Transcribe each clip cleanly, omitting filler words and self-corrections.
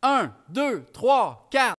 1, 2, 3, 4.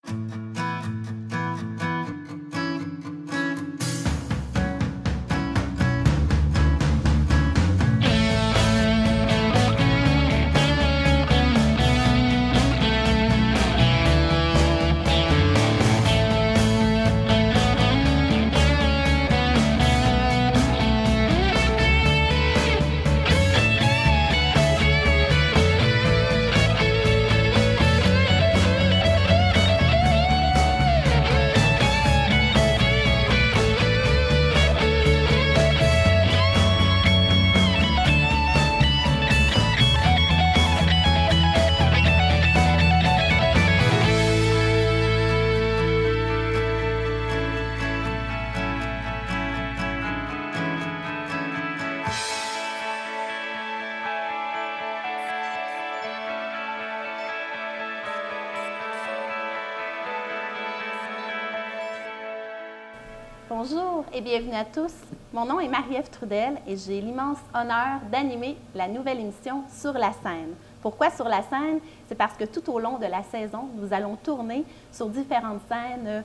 Bonjour et bienvenue à tous. Mon nom est Marie-Ève Trudel et j'ai l'immense honneur d'animer la nouvelle émission Sur la scène. Pourquoi Sur la scène? C'est parce que tout au long de la saison, nous allons tourner sur différentes scènes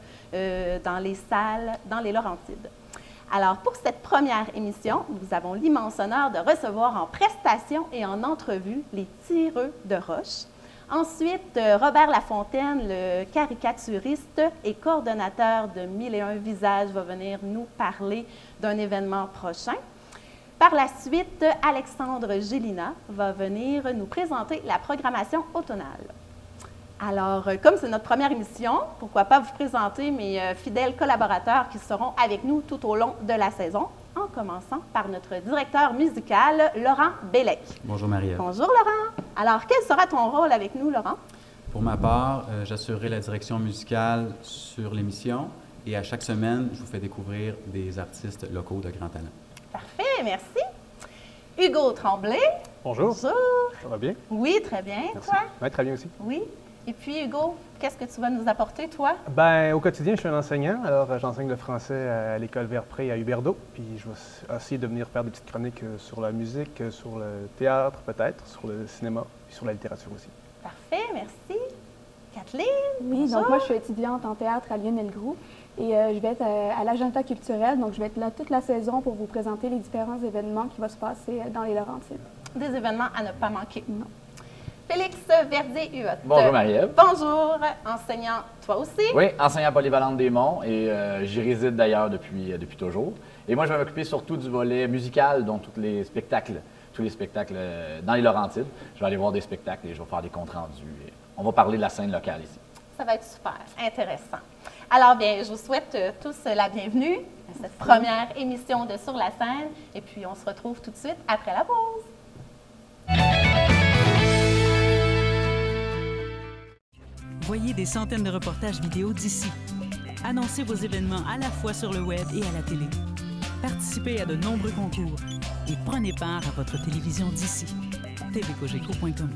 dans les salles, dans les Laurentides. Alors, pour cette première émission, nous avons l'immense honneur de recevoir en prestation et en entrevue les Tireux de Roche. Ensuite, Robert Lafontaine, le caricaturiste et coordonnateur de 1001 Visages, va venir nous parler d'un événement prochain. Par la suite, Alexandre Gélina va venir nous présenter la programmation automnale. Alors, comme c'est notre première émission, pourquoi pas vous présenter mes fidèles collaborateurs qui seront avec nous tout au long de la saison, en commençant par notre directeur musical, Laurent Bellec. Bonjour Marie-Ève. Bonjour Laurent. Alors, quel sera ton rôle avec nous, Laurent? Pour ma part, j'assurerai la direction musicale sur l'émission et à chaque semaine, je vous fais découvrir des artistes locaux de grand talent. Parfait, merci. Hugo Tremblay. Bonjour. Bonjour. Ça va bien? Oui, très bien. Merci. Toi? Oui, très bien aussi. Oui. Et puis, Hugo, qu'est-ce que tu vas nous apporter, toi? Ben, au quotidien, je suis un enseignant. Alors, j'enseigne le français à l'école Verpré à Huberdeau. Puis, je vais essayer de venir faire des petites chroniques sur la musique, sur le théâtre peut-être, sur le cinéma, puis sur la littérature aussi. Parfait, merci. Kathleen? Oui, bonjour. donc moi, je suis étudiante en théâtre à Lionel Groux et je vais être à l'agenda culturel. Donc, je vais être là toute la saison pour vous présenter les différents événements qui vont se passer dans les Laurentides. Des événements à ne pas manquer. Non. Félix Verdier-Huot. Bonjour Marie-Ève. Bonjour, enseignant, toi aussi? Oui, enseignant polyvalente des Monts et j'y réside d'ailleurs depuis toujours. Et moi, je vais m'occuper surtout du volet musical, dont tous les spectacles dans les Laurentides. Je vais aller voir des spectacles et je vais faire des comptes rendus. On va parler de la scène locale ici. Ça va être super, intéressant. Alors, bien, je vous souhaite tous la bienvenue à cette première émission de Sur la scène. Et puis, on se retrouve tout de suite après la pause. Voyez des centaines de reportages vidéo d'ici. Annoncez vos événements à la fois sur le web et à la télé. Participez à de nombreux concours et prenez part à votre télévision d'ici. tvcogeco.com.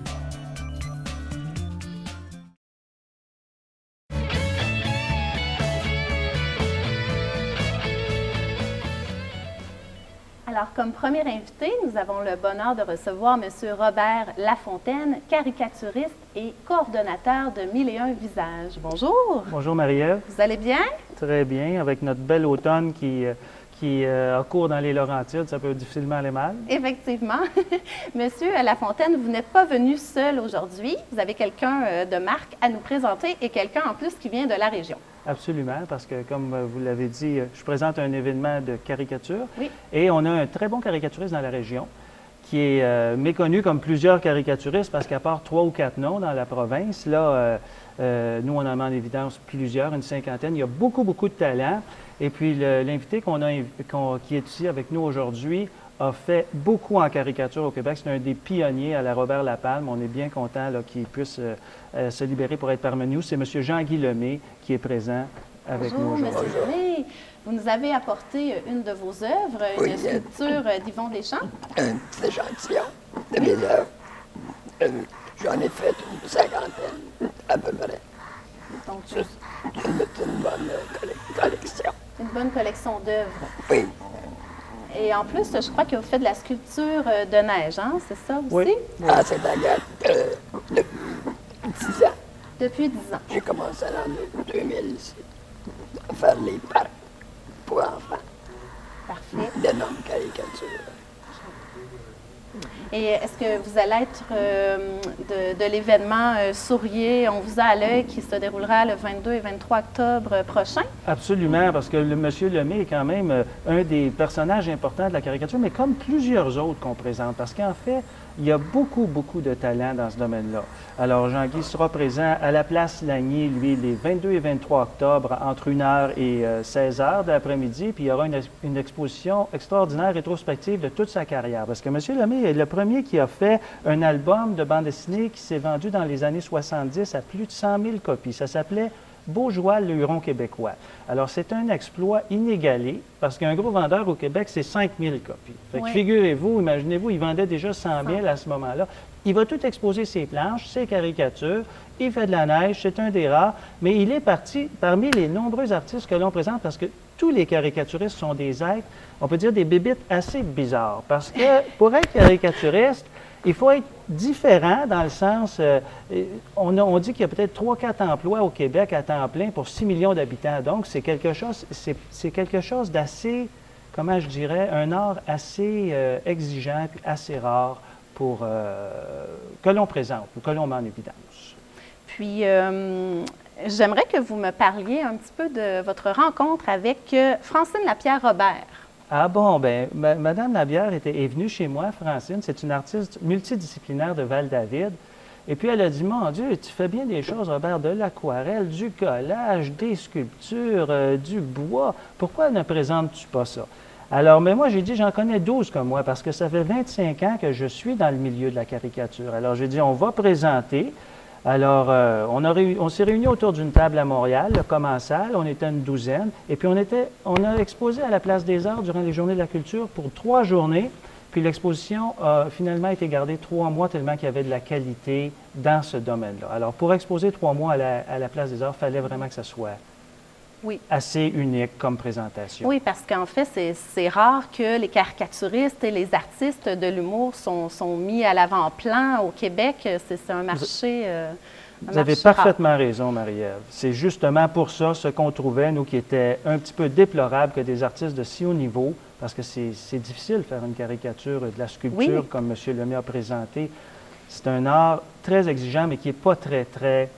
Alors, comme premier invité, nous avons le bonheur de recevoir M. Robert Lafontaine, caricaturiste et coordonnateur de 1001 Visages. Bonjour. Bonjour Marie-Ève. Vous allez bien? Très bien, avec notre bel automne qui a cours dans les Laurentides, ça peut difficilement aller mal. Effectivement. Monsieur Lafontaine, vous n'êtes pas venu seul aujourd'hui. Vous avez quelqu'un de marque à nous présenter et quelqu'un en plus qui vient de la région. Absolument, parce que comme vous l'avez dit, je présente un événement de caricature. Oui. Et on a un très bon caricaturiste dans la région qui est méconnu comme plusieurs caricaturistes parce qu'à part 3 ou 4 noms dans la province, là, nous, on en met en évidence plusieurs, une cinquantaine. Il y a beaucoup, beaucoup de talent. Et puis, l'invité qui est ici avec nous aujourd'hui a fait beaucoup en caricature au Québec. C'est un des pionniers à la Robert Lapalme. On est bien content qu'il puisse se libérer pour être parmi nous. C'est M. Jean-Guy Lemay qui est présent avec nous aujourd'hui. Bonjour, M. Lemay. Vous nous avez apporté une de vos œuvres, une sculpture d'Yvon Deschamps. Un petit échantillon de mes œuvres. J'en ai fait une cinquantaine, à peu près. Donc, Juste une bonne collection. une bonne collection d'œuvres. Oui. Et en plus, je crois que vous faites de la sculpture de neige, hein? C'est ça aussi? Oui. Ah, c'est la depuis 10 ans. Depuis 10 ans. J'ai commencé en 2000 ici, à faire les parcs pour enfants, Parfait. d'énormes caricatures. Et est-ce que vous allez être de l'événement Souriez, on vous a à l'œil qui se déroulera le 22 et 23 octobre prochain? Absolument, parce que le Monsieur Lemay est quand même un des personnages importants de la caricature, mais comme plusieurs autres qu'on présente, parce qu'en fait, il y a beaucoup, beaucoup de talent dans ce domaine-là. Alors, Jean-Guy sera présent à la place Lagny, lui, les 22 et 23 octobre, entre 1h et 16h de l'après-midi, puis il y aura une exposition extraordinaire, rétrospective de toute sa carrière, parce que M. Lemay est le premier qui a fait un album de bande dessinée qui s'est vendu dans les années 70 à plus de 100 000 copies. Ça s'appelait Beaujois, le Huron québécois. Alors, c'est un exploit inégalé, parce qu'un gros vendeur au Québec, c'est 5 000 copies. Fait que Oui. Figurez-vous, imaginez-vous, il vendait déjà 100 000 à ce moment-là. Il va tout exposer ses planches, ses caricatures, il fait de la neige, c'est un des rares, mais il est parmi les nombreux artistes que l'on présente, parce que tous les caricaturistes sont des êtres, on peut dire des bébites assez bizarres, parce que pour être caricaturiste, il faut être différent dans le sens, on dit qu'il y a peut-être 3-4 emplois au Québec à temps plein pour 6 millions d'habitants. Donc, c'est quelque chose d'assez, comment je dirais, un art assez exigeant puis assez rare pour que l'on présente ou que l'on met en évidence. Puis, j'aimerais que vous me parliez un petit peu de votre rencontre avec Francine Lapierre-Robert. Ah bon, bien, Madame Labière est venue chez moi, Francine. C'est une artiste multidisciplinaire de Val-David. Et puis, elle a dit, mon Dieu, tu fais bien des choses, Robert, de l'aquarelle, du collage, des sculptures, du bois. Pourquoi ne présentes-tu pas ça? Alors, mais moi, j'ai dit, j'en connais 12 comme moi, parce que ça fait 25 ans que je suis dans le milieu de la caricature. Alors, j'ai dit, on va présenter. Alors, on s'est réunis autour d'une table à Montréal, le commensal, on était une douzaine, et puis on a exposé à la Place des Arts durant les Journées de la Culture pour 3 journées, puis l'exposition a finalement été gardée 3 mois tellement qu'il y avait de la qualité dans ce domaine-là. Alors, pour exposer 3 mois à la Place des Arts, il fallait vraiment que ça soit assez unique comme présentation. Oui, parce qu'en fait, c'est rare que les caricaturistes et les artistes de l'humour sont mis à l'avant-plan au Québec. C'est un marché. Vous avez parfaitement raison, Marie-Ève. C'est justement pour ça ce qu'on trouvait, nous, qui était un petit peu déplorable que des artistes de si haut niveau, parce que c'est difficile de faire une caricature de la sculpture comme M. Lemay a présenté. C'est un art très exigeant, mais qui n'est pas très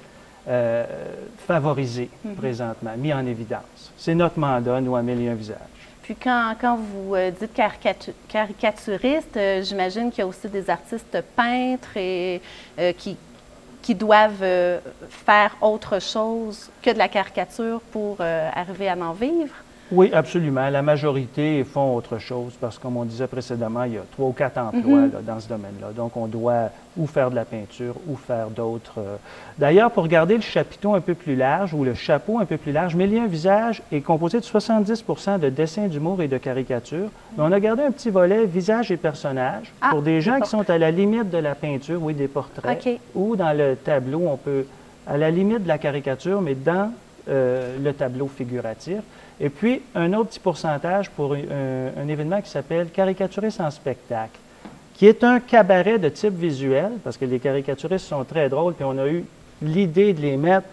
favorisé présentement, mis en évidence. C'est notre mandat, nous, à 1001 visages. Puis quand vous dites caricaturiste, j'imagine qu'il y a aussi des artistes peintres et qui doivent faire autre chose que de la caricature pour arriver à en vivre. Oui, absolument. La majorité font autre chose parce que, comme on disait précédemment, il y a 3 ou 4 emplois là, dans ce domaine-là. Donc, on doit ou faire de la peinture ou faire d'autres. D'ailleurs, pour garder le chapiteau un peu plus large ou le chapeau un peu plus large, 1001 visages est composé de 70 de dessins d'humour et de caricatures. Mais on a gardé un petit volet visage et personnages pour des gens qui sont à la limite de la peinture, oui, des portraits, ou dans le tableau, on peut, à la limite de la caricature, mais dans le tableau figuratif. Et puis, un autre petit pourcentage pour un événement qui s'appelle Caricaturistes en spectacle, qui est un cabaret de type visuel, parce que les caricaturistes sont très drôles, puis on a eu l'idée de les mettre,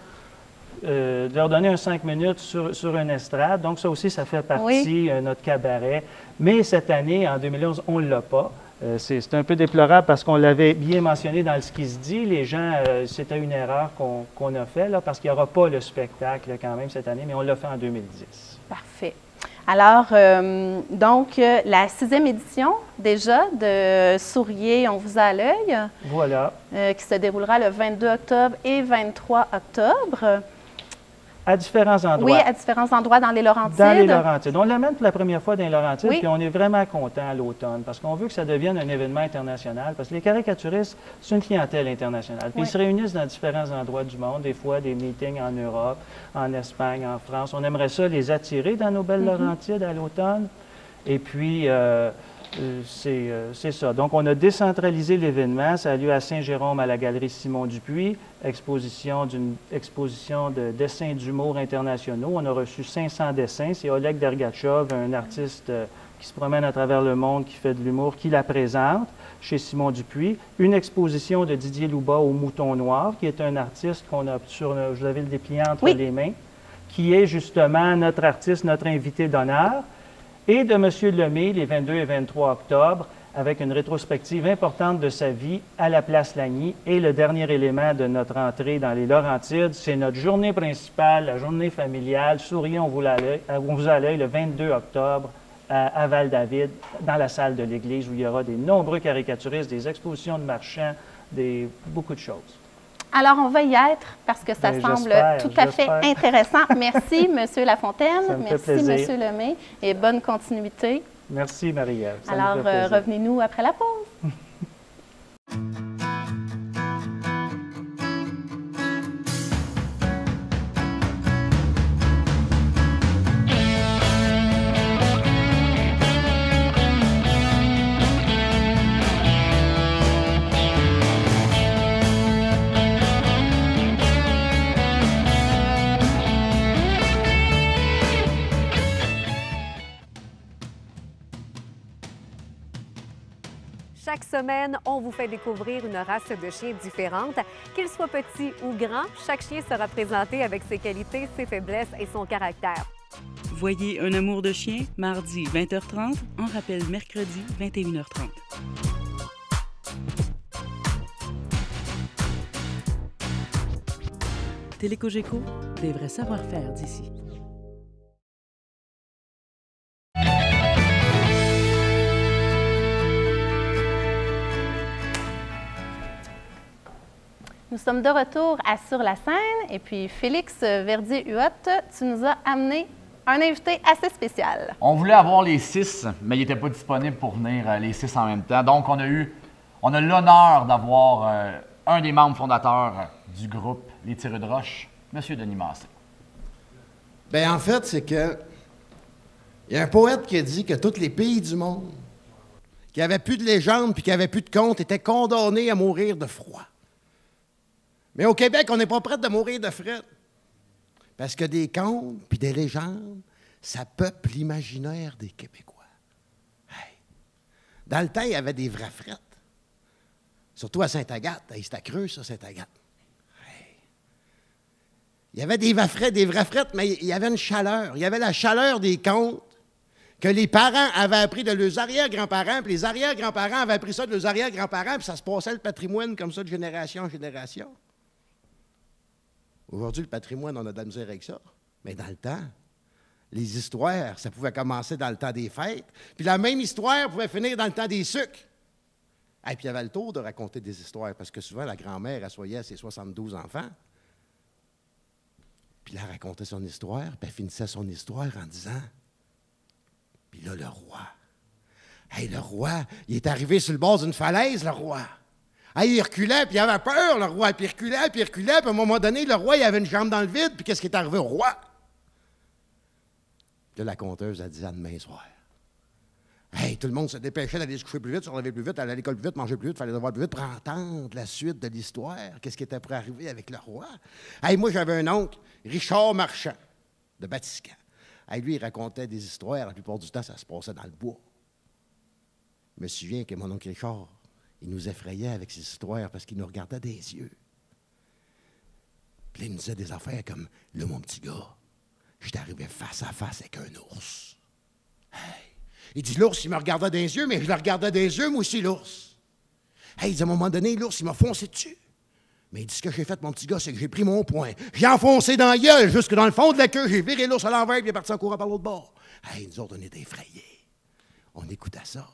de leur donner un 5 minutes sur une estrade. Donc, ça aussi, ça fait partie de notre cabaret. Mais cette année, en 2011, on ne l'a pas. C'est un peu déplorable parce qu'on l'avait bien mentionné dans ce qui se dit. Les gens, c'était une erreur qu'on a faite, là, parce qu'il n'y aura pas le spectacle quand même cette année, mais on l'a fait en 2010. Parfait. Alors, donc, la 6e édition déjà de Souriez, on vous a à l'œil. Voilà. Qui se déroulera le 22 octobre et 23 octobre. À différents endroits. Oui, à différents endroits dans les Laurentides. Dans les Laurentides. On l'amène pour la première fois dans les Laurentides, puis on est vraiment content à l'automne, parce qu'on veut que ça devienne un événement international, parce que les caricaturistes, c'est une clientèle internationale. Puis ils se réunissent dans différents endroits du monde, des fois des meetings en Europe, en Espagne, en France. On aimerait ça les attirer dans nos belles Laurentides à l'automne. Et puis, c'est ça. Donc, on a décentralisé l'événement. Ça a lieu à Saint-Jérôme, à la Galerie Simon-Dupuis, exposition de dessins d'humour internationaux. On a reçu 500 dessins. C'est Oleg Dergatchov, un artiste qui se promène à travers le monde, qui fait de l'humour, qui la présente chez Simon Dupuis. Une exposition de Didier Louba au Mouton Noir, qui est un artiste qu'on a sur, vous avez le dépliant entre les mains, qui est justement notre artiste, notre invité d'honneur, et de M. Lemay, les 22 et 23 octobre, avec une rétrospective importante de sa vie à la Place Lagny. Et le dernier élément de notre entrée dans les Laurentides, c'est notre journée principale, la journée familiale. Souriez, on vous a l'œil, le 22 octobre à Val-David, dans la salle de l'église, où il y aura des nombreux caricaturistes, des expositions de marchands, beaucoup de choses. Alors, on va y être parce que ça semble tout à fait intéressant. Merci, M. Lafontaine. Merci, M. Lemay. Et bonne continuité. Merci, Marie-Ève. Alors, revenez-nous après la pause. Chaque semaine, on vous fait découvrir une race de chiens différente. Qu'il soit petit ou grand, chaque chien sera présenté avec ses qualités, ses faiblesses et son caractère. Voyez Un amour de chien, mardi 20h30, en rappel mercredi 21h30. Télécogeco, des vrais savoir-faire d'ici. Nous sommes de retour à Sur la scène et puis Félix Verdier-Huot, tu nous as amené un invité assez spécial. On voulait avoir les 6, mais il n'était pas disponible pour venir les 6 en même temps. Donc, on a l'honneur d'avoir un des membres fondateurs du groupe Les Tireux de Roche, M. Denis Massé. Bien, en fait, c'est que il y a un poète qui a dit que tous les pays du monde qui n'avaient plus de légende puis qui n'avaient plus de contes étaient condamnés à mourir de froid. Mais au Québec, on n'est pas prêt de mourir de fret. Parce que des contes puis des légendes, ça peuple l'imaginaire des Québécois. Hey. Dans le temps, il y avait des vrais frettes. Surtout à Sainte-Agathe. Hey, c'était creux, ça, Sainte-Agathe. Hey. Il y avait des vrais frettes, mais il y avait une chaleur. Il y avait la chaleur des contes que les parents avaient appris de leurs arrière-grands-parents, puis les arrière-grands-parents avaient appris ça de leurs arrière-grands-parents, puis ça se passait le patrimoine comme ça de génération en génération. Aujourd'hui, le patrimoine, on a de la misère avec ça. Mais dans le temps, les histoires, ça pouvait commencer dans le temps des fêtes, puis la même histoire pouvait finir dans le temps des sucres. Et puis il y avait le tour de raconter des histoires, parce que souvent, la grand-mère assoyait ses 72 enfants, puis elle racontait son histoire, puis elle finissait son histoire en disant... Puis là, le roi. Hey, le roi, il est arrivé sur le bord d'une falaise, le roi. Hey, il reculait, puis il avait peur, le roi. Puis il reculait, puis à un moment donné, le roi, il avait une jambe dans le vide, puis qu'est-ce qui est arrivé au roi? Puis là, la conteuse a dit à demain soir. Hey, tout le monde se dépêchait d'aller se coucher plus vite, se lever plus vite, aller à l'école plus vite, manger plus vite, faire les devoirs plus vite pour entendre la suite de l'histoire. Qu'est-ce qui était prêt à arriver avec le roi? Hey, moi, j'avais un oncle, Richard Marchand, de Batiscan. Hey, lui, il racontait des histoires. La plupart du temps, ça se passait dans le bois. Je me souviens que mon oncle Richard, il nous effrayait avec ses histoires parce qu'il nous regardait des yeux. Puis là, il nous disait des affaires comme « Là, mon petit gars, j'étais arrivé face à face avec un ours. » Hey. Il dit « L'ours, il me regardait des yeux, mais je le regardais des yeux, moi aussi, l'ours. » Hey, il dit à un moment donné, l'ours, il m'a foncé dessus. Mais il dit, ce que j'ai fait, mon petit gars, c'est que j'ai pris mon poing. J'ai enfoncé dans la gueule, jusque dans le fond de la queue. J'ai viré l'ours à l'envers, puis il est parti en courant par l'autre bord. Hey, nous autres, on était effrayés. On écoutait ça.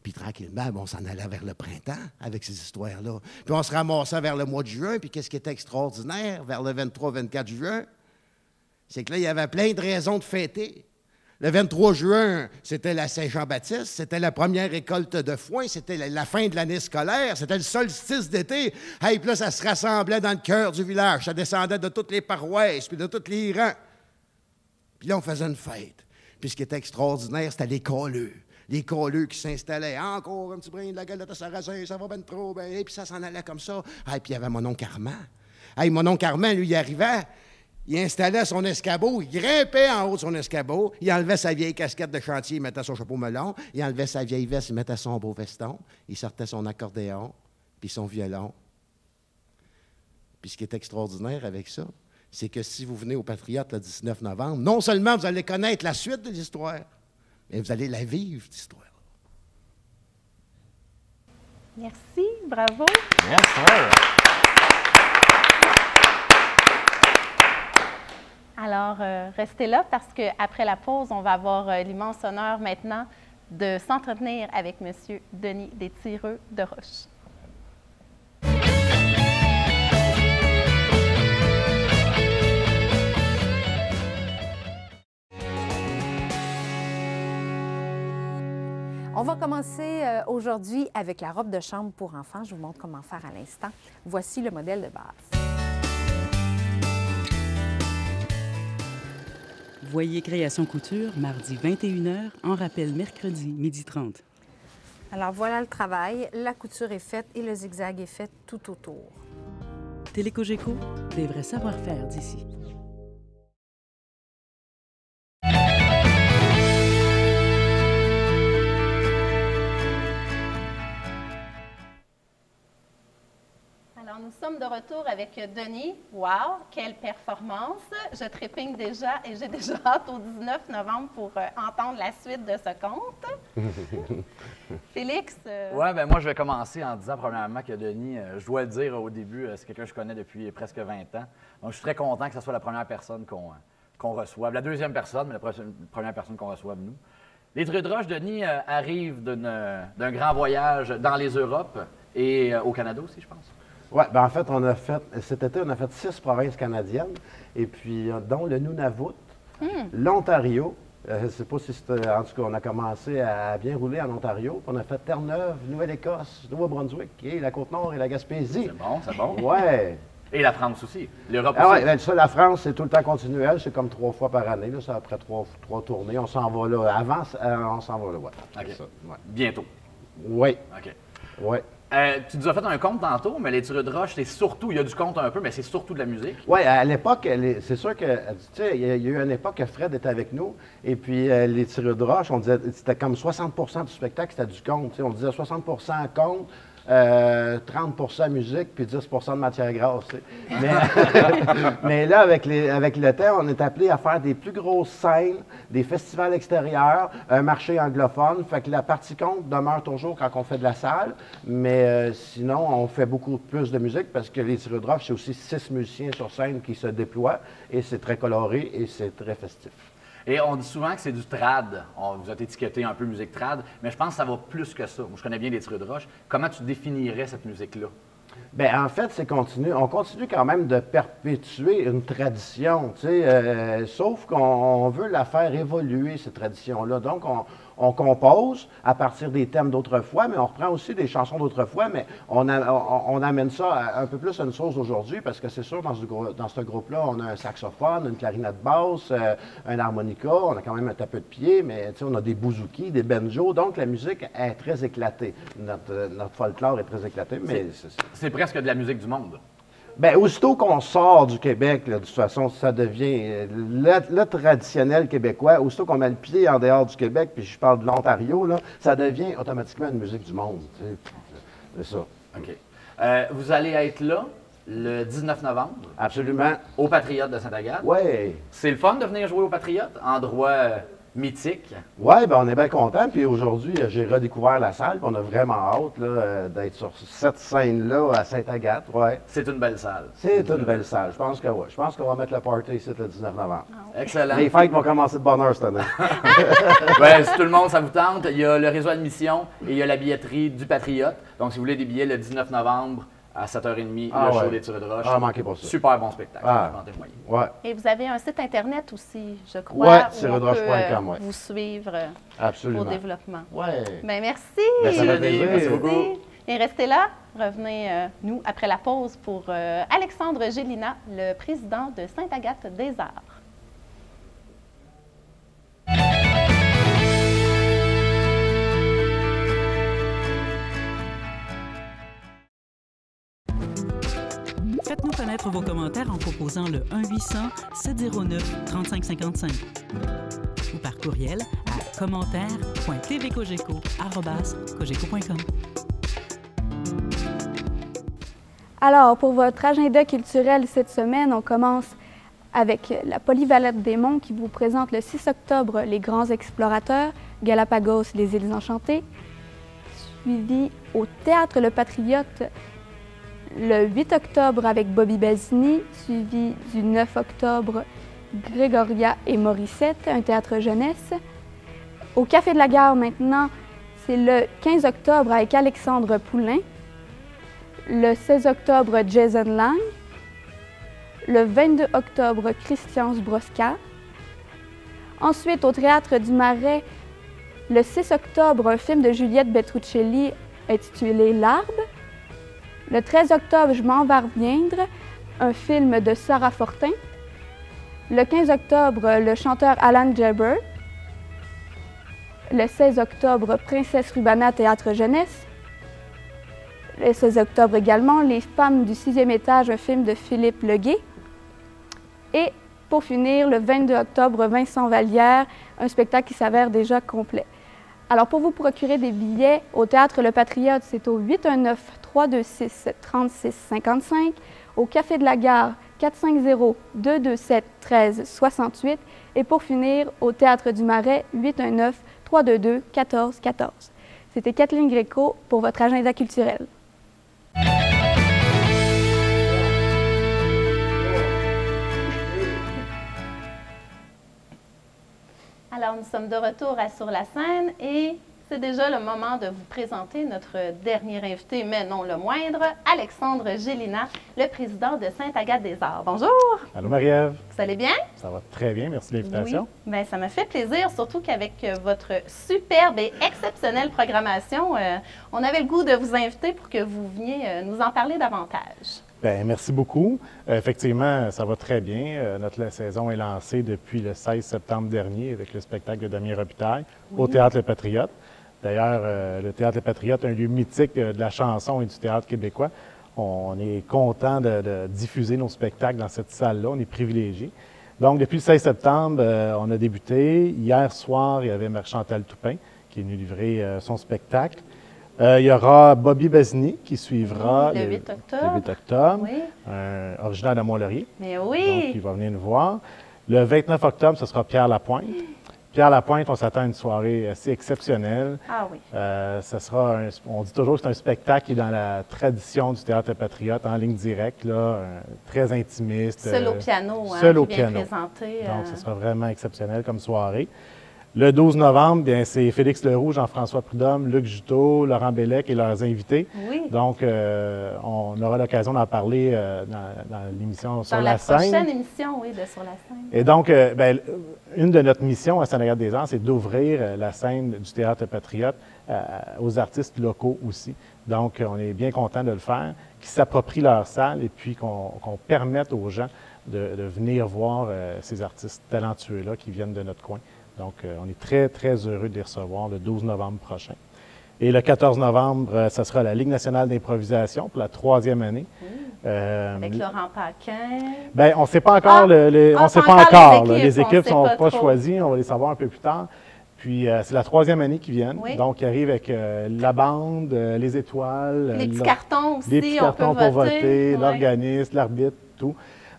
Puis tranquillement, on s'en allait vers le printemps avec ces histoires-là. Puis on se ramassait vers le mois de juin. Puis qu'est-ce qui était extraordinaire, vers le 23-24 juin? C'est que là, il y avait plein de raisons de fêter. Le 23 juin, c'était la Saint-Jean-Baptiste, c'était la première récolte de foin, c'était la fin de l'année scolaire, c'était le solstice d'été. Hey, puis là, ça se rassemblait dans le cœur du village, ça descendait de toutes les paroisses, puis de tous les rangs. Puis là, on faisait une fête. Puis ce qui était extraordinaire, c'était les colleux. Les colleux qui s'installaient. Encore un petit brin de la galette à sarrasin, ça va ben trop, ben, et puis ça s'en allait comme ça. Hey, puis il y avait mon oncle Armand. Hey, mon oncle Armand, lui, il arrivait. Il installait son escabeau, il grimpait en haut de son escabeau, il enlevait sa vieille casquette de chantier, il mettait son chapeau melon, il enlevait sa vieille veste, il mettait son beau veston, il sortait son accordéon, puis son violon. Puis ce qui est extraordinaire avec ça, c'est que si vous venez au Patriote le 19 novembre, non seulement vous allez connaître la suite de l'histoire, mais vous allez la vivre, cette histoire. Merci, bravo. Yes, sir. Alors, restez là parce qu'après la pause, on va avoir l'immense honneur maintenant de s'entretenir avec M. Denis Destireux de Roche. On va commencer aujourd'hui avec la robe de chambre pour enfants. Je vous montre comment faire à l'instant. Voici le modèle de base. Voyez Création Couture, mardi 21h, en rappel mercredi, 12h30. Alors voilà le travail. La couture est faite et le zigzag est fait tout autour. Télécogeco, des vrais savoir-faire d'ici. Alors, nous sommes de retour avec Denis. Wow, quelle performance! Je trépigne déjà et j'ai déjà hâte au 19 novembre pour entendre la suite de ce conte. Félix? Oui, bien moi, je vais commencer en disant premièrement que Denis, je dois le dire au début, c'est quelqu'un que je connais depuis presque 20 ans. Donc, je suis très content que ce soit la première personne qu'on reçoive. La deuxième personne, mais la première personne qu'on reçoive, nous. Les Truies de Roche, Denis, arrivent d'un grand voyage dans les Europes et au Canada aussi, je pense. Oui, bien en fait, cet été, on a fait 6 provinces canadiennes, et puis dont le Nunavut, l'Ontario. Je ne sais pas si c'était. En tout cas, on a commencé à bien rouler en Ontario. Puis on a fait Terre-Neuve, Nouvelle-Écosse, Nouveau-Brunswick, et la Côte-Nord et la Gaspésie. C'est bon, c'est bon. Oui. Et la France aussi. L'Europe aussi. Oui, bien ça, la France, c'est tout le temps continuel. C'est comme 3 fois par année. Là, c'est après 3 tournées. On s'en va là. Avant, on s'en va là. Ouais. OK. Ça, ouais. Bientôt. Oui. OK. Oui. Tu nous as fait un conte tantôt, mais les Truies de Roche, c'est surtout, il y a du conte un peu, mais c'est surtout de la musique. Oui, à l'époque, c'est sûr que, tu sais, il y a eu une époque que Fred était avec nous, et puis les Truies de Roche, on disait, c'était comme 60 du spectacle, c'était du conte. On disait 60 conte, 30 musique, puis 10 de matière grasse. Mais là, avec le temps, on est appelé à faire des plus grosses scènes, des festivals extérieurs, un marché anglophone. Fait que la partie conte demeure toujours quand on fait de la salle, mais sinon, on fait beaucoup plus de musique parce que les Truies de Roche, c'est aussi 6 musiciens sur scène qui se déploient, et c'est très coloré et c'est très festif. Et on dit souvent que c'est du trad. On vous a étiqueté un peu musique trad, mais je pense que ça va plus que ça. Moi, je connais bien les Truies de Roche. Comment tu définirais cette musique-là? Bien, en fait, on continue quand même de perpétuer une tradition, tu sais, sauf qu'on veut la faire évoluer, cette tradition-là. Donc, on compose à partir des thèmes d'autrefois, mais on reprend aussi des chansons d'autrefois, mais on amène ça un peu plus à une chose aujourd'hui, parce que c'est sûr, dans ce groupe-là, on a un saxophone, une clarinette basse, un harmonica, on a quand même un tapis de pied, mais on a des bouzouki, des banjos, donc la musique est très éclatée. Notre folklore est très éclaté, mais c'est presque de la musique du monde. Bien, aussitôt qu'on sort du Québec, là, de toute façon, ça devient le traditionnel québécois. Aussitôt qu'on met le pied en dehors du Québec, puis je parle de l'Ontario, là, ça devient automatiquement une musique du monde. C'est ça. OK. Vous allez être là le 19 novembre. Absolument. Au Patriote de Sainte-Agathe. Oui. C'est le fun de venir jouer au Patriote, endroit mythique. Oui, bien, on est bien contents. Puis aujourd'hui, j'ai redécouvert la salle. Puis on a vraiment hâte d'être sur cette scène-là à Sainte-Agathe. Ouais. C'est une belle salle. C'est une belle salle. Je pense que oui. Je pense qu'on va mettre le party ici le 19 novembre. Excellent. Les fêtes vont commencer de bonne heure cette année. Ouais, si tout le monde, ça vous tente, il y a le réseau admission et il y a la billetterie du Patriote. Donc, si vous voulez des billets le 19 novembre, à 7h30, le show des Truies de Roche. Ah, manquez pas ça. Super bon spectacle, je peux en témoigner. Ouais. Et vous avez un site Internet aussi, je crois, où on peut vous suivre Absolument. au développement. Oui. Bien, merci. Ben, ça fait plaisir. Merci beaucoup. Et restez là. Revenez, nous, après la pause, pour Alexandre Gélina, le président de Sainte-Agathe des Arts. Faites-nous connaître connaître vos commentaires en composant le 1-800-709-3555 ou par courriel à commentaires.tvcogeco@cogeco.com. Alors, pour votre agenda culturel cette semaine, on commence avec la Polyvalente des Monts qui vous présente le 6 octobre Les Grands Explorateurs, Galapagos, les îles Enchantées, suivi au Théâtre Le Patriote le 8 octobre avec Bobby Basini, suivi du 9 octobre Grégoria et Morissette, un théâtre jeunesse. Au Café de la Gare maintenant, c'est le 15 octobre avec Alexandre Poulain. Le 16 octobre, Jason Lang. Le 22 octobre, Christian Zbroska. Ensuite, au Théâtre du Marais, le 6 octobre, un film de Juliette Petruccelli intitulé L'Arbre. Le 13 octobre, Je m'en vais reviendre, un film de Sarah Fortin. Le 15 octobre, le chanteur Alan Jabber. Le 16 octobre, Princesse Rubana, Théâtre Jeunesse. Le 16 octobre également, Les Femmes du 6e étage, un film de Philippe Leguet. Et pour finir, le 22 octobre, Vincent Vallière, un spectacle qui s'avère déjà complet. Alors, pour vous procurer des billets au Théâtre Le Patriote, c'est au 819-326-3655, au Café de la Gare, 450-227-1368, et pour finir, au Théâtre du Marais, 819-322-1414. C'était Kathleen Gréco pour votre agenda culturel. Alors, nous sommes de retour à Sur la scène et c'est déjà le moment de vous présenter notre dernier invité, mais non le moindre, Alexandre Gélina, le président de Sainte-Agathe-des-Arts. Bonjour! Allô Marie-Ève. Vous allez bien? Ça va très bien, merci de l'invitation. Oui, bien, ça me fait plaisir, surtout qu'avec votre superbe et exceptionnelle programmation, on avait le goût de vous inviter pour que vous veniez nous en parler davantage. Bien, merci beaucoup. Effectivement, ça va très bien. Notre saison est lancée depuis le 16 septembre dernier avec le spectacle de Damien Robitaille au Théâtre Le Patriote. D'ailleurs, le Théâtre Le Patriote, un lieu mythique de la chanson et du théâtre québécois. On est content de diffuser nos spectacles dans cette salle-là. On est privilégiés. Donc, depuis le 16 septembre, on a débuté. Hier soir, il y avait Marie-Chantal Toupin qui est venue livrer son spectacle. Il y aura Bobby Basini qui suivra le 8 octobre. Le 8 octobre, oui. Originaire de Mont-Laurier. Mais oui! Donc, il va venir nous voir. Le 29 octobre, ce sera Pierre Lapointe. Pierre Lapointe, on s'attend à une soirée assez exceptionnelle. Ah oui. On dit toujours que c'est un spectacle qui est dans la tradition du Théâtre Patriote, en ligne directe, là, très intimiste. Seul au piano, seul au qui vient piano. présenter. Donc, ce sera vraiment exceptionnel comme soirée. Le 12 novembre, bien, c'est Félix Leroux, Jean-François Prudhomme, Luc Juteau, Laurent Bellec et leurs invités. Oui. Donc, on aura l'occasion d'en parler dans l'émission Sur la scène. Dans la prochaine émission, oui, de Sur la scène. Et donc, bien, une de notre missions à Sainte-Agathe-des-Arts, c'est d'ouvrir la scène du Théâtre Patriote aux artistes locaux aussi. Donc, on est bien content de le faire, qu'ils s'approprient leur salle et puis qu'on permette aux gens de venir voir ces artistes talentueux-là qui viennent de notre coin. Donc, on est très, très heureux de les recevoir le 12 novembre prochain. Et le 14 novembre, ça sera la Ligue nationale d'improvisation pour la 3e année. Avec Laurent Paquin. Bien, on ne sait pas encore. On sait pas encore. Les équipes ne sont pas choisies. On va les savoir un peu plus tard. Puis, c'est la 3e année qui viennent. Oui. Donc, ils arrivent avec la bande, les étoiles. Les petits cartons aussi. Les petits cartons pour voter, oui. l'organisme, l'arbitre, tout.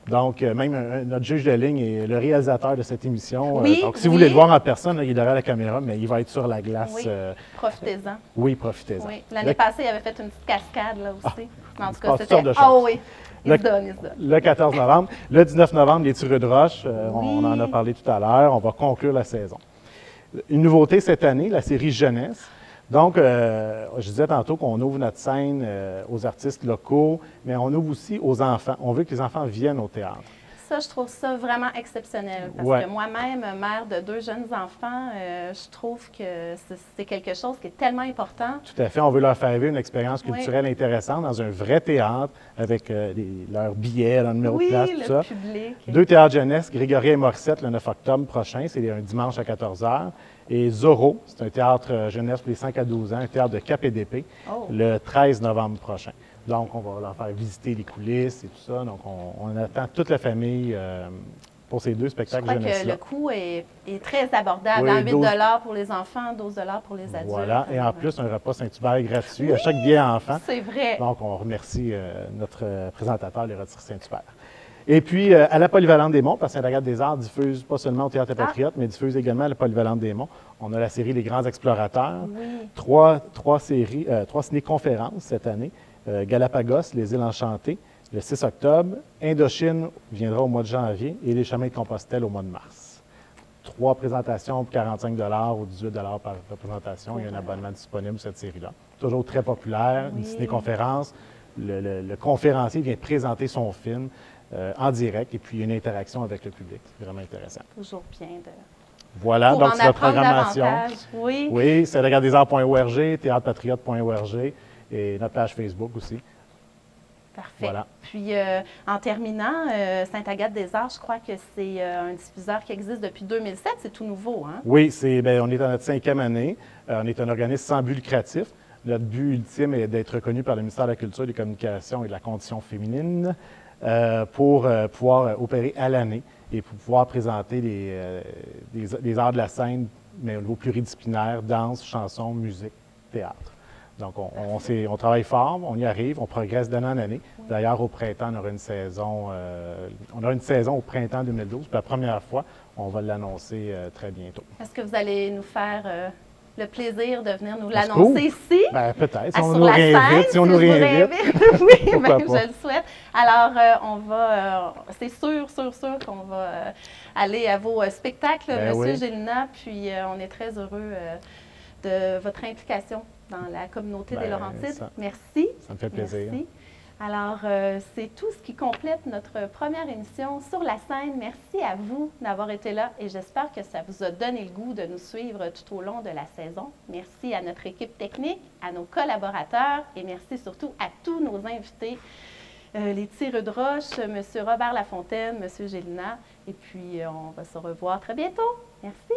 Donc, même notre juge de ligne est le réalisateur de cette émission. Oui, donc, si vous voulez le voir en personne, là, il est derrière la caméra, mais il va être sur la glace. Oui, profitez-en. Oui, profitez-en. Oui. L'année passée, il avait fait une petite cascade là aussi. En tout cas, toutes sortes de Ah choses. oui, il se donne. Le 14 novembre. Le 19 novembre, les tireux de roche. On en a parlé tout à l'heure. On va conclure la saison. Une nouveauté cette année, la série Jeunesse. Donc, je disais tantôt qu'on ouvre notre scène aux artistes locaux, mais on ouvre aussi aux enfants. On veut que les enfants viennent au théâtre. Ça, je trouve ça vraiment exceptionnel parce que moi-même, mère de 2 jeunes enfants, je trouve que c'est quelque chose qui est tellement important. Tout à fait. On veut leur faire vivre une expérience culturelle intéressante dans un vrai théâtre avec leurs billets, leur numéro de place, tout ça. Public. 2 théâtres jeunesse, Grégory et Morissette, le 9 octobre prochain. C'est un dimanche à 14h. Et Zorro, c'est un théâtre jeunesse pour les 5 à 12 ans, un théâtre de Cap et d'Épée, le 13 novembre prochain. Donc, on va leur faire visiter les coulisses et tout ça. Donc, on attend toute la famille pour ces 2 spectacles jeunesse-là. Je crois que le coût est très abordable. Oui, 8 pour les enfants, 12 pour les adultes. Voilà. Et en plus, un repas Saint-Hubert gratuit à chaque billet enfant. C'est vrai. Donc, on remercie notre présentateur, les Rôtisseries Saint-Hubert. Et puis, à la Polyvalente des Monts, parce que Sainte-Agathe-des-Arts diffuse pas seulement au Théâtre des Patriotes, mais diffuse également à la Polyvalente des Monts. On a la série Les Grands Explorateurs, oui. trois ciné-conférences cette année. Galapagos, les îles Enchantées, le 6 octobre. Indochine viendra au mois de janvier et les Chemins de Compostelle au mois de mars. 3 présentations pour 45 ou 18 par représentation. Il y a un abonnement disponible pour cette série-là. Toujours très populaire, une ciné-conférence. Le conférencier vient présenter son film en direct et puis il y a une interaction avec le public. C'est vraiment intéressant. Toujours bien de... Voilà, donc c'est la programmation. Oui, oui, c'est regardesarts.org, théâtrepatriote.org et notre page Facebook aussi. Parfait. Voilà. Puis, en terminant, Sainte-Agathe-des-Arts, je crois que c'est un diffuseur qui existe depuis 2007. C'est tout nouveau, hein? Oui, on est dans notre 5e année. On est un organisme sans but lucratif. Notre but ultime est d'être reconnu par le ministère de la Culture, des Communications et de la Condition féminine pour pouvoir opérer à l'année et pour pouvoir présenter les arts de la scène, mais au niveau pluridisciplinaire, danse, chanson, musique, théâtre. Donc, on travaille fort, on y arrive, on progresse d'année en année. D'ailleurs, au printemps, on aura une saison au printemps 2012. Pour la première fois, on va l'annoncer très bientôt. Est-ce que vous allez nous faire le plaisir de venir nous l'annoncer ici? Bien, peut-être, si on nous réinvite. Si on nous réinvite. Oui, bien, je le souhaite. Alors, c'est sûr qu'on va aller à vos spectacles, Monsieur Gélina, puis on est très heureux de votre implication dans la communauté des Laurentides. Merci. Ça me fait plaisir. Merci. Alors, c'est tout ce qui complète notre première émission sur la scène. Merci à vous d'avoir été là et j'espère que ça vous a donné le goût de nous suivre tout au long de la saison. Merci à notre équipe technique, à nos collaborateurs et merci surtout à tous nos invités, les tireux de roche, M. Robert Lafontaine, M. Gélina. Et puis, on va se revoir très bientôt. Merci.